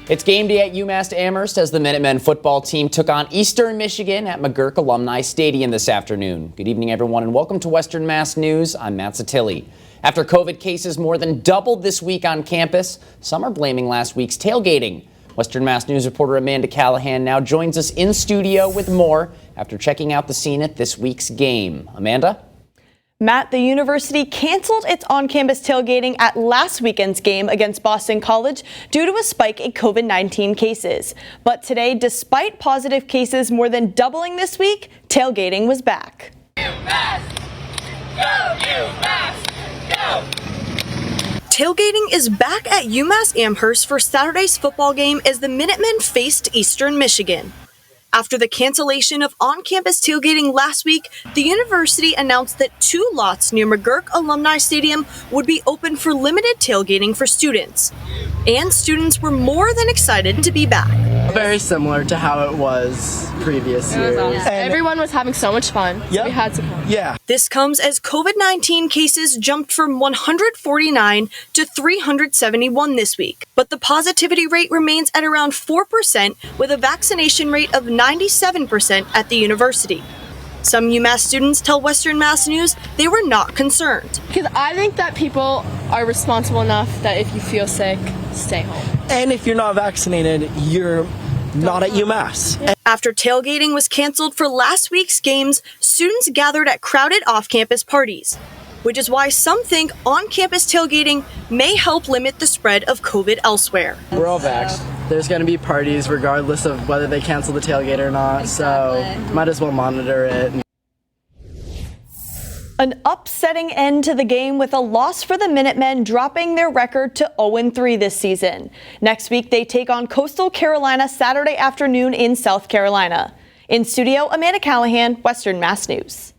It's game day at UMass Amherst as the Minutemen football team took on Eastern Michigan at McGurk Alumni Stadium this afternoon. Good evening, everyone, and welcome to Western Mass News. I'm Matt Satilli. After COVID cases more than doubled this week on campus, some are blaming last week's tailgating. Western Mass News reporter Amanda Callahan now joins us in studio with more after checking out the scene at this week's game. Amanda? Matt, the university canceled its on-campus tailgating at last weekend's game against Boston College due to a spike in COVID-19 cases. But today, despite positive cases more than doubling this week, tailgating was back. UMass! Go UMass! Go! Tailgating is back at UMass Amherst for Saturday's football game as the Minutemen faced Eastern Michigan. After the cancellation of on-campus tailgating last week, the university announced that 2 lots near McGurk Alumni Stadium would be open for limited tailgating for students. And students were more than excited to be back. Very similar to how it was previous years. Awesome. Everyone was having so much fun. So we had to come. Yeah. This comes as COVID-19 cases jumped from 149 to 371 this week. But the positivity rate remains at around 4% with a vaccination rate of 97% at the university. Some UMass students tell Western Mass News they were not concerned. Because I think that people are responsible enough that if you feel sick, stay home. And if you're not vaccinated, you're not at UMass. After tailgating was canceled for last week's games, students gathered at crowded off-campus parties, which is why some think on-campus tailgating may help limit the spread of COVID elsewhere. We're all vaxxed. There's going to be parties regardless of whether they cancel the tailgate or not, so might as well monitor it. An upsetting end to the game with a loss for the Minutemen, dropping their record to 0-3 this season. Next week, they take on Coastal Carolina Saturday afternoon in South Carolina. In studio, Amanda Callahan, Western Mass News.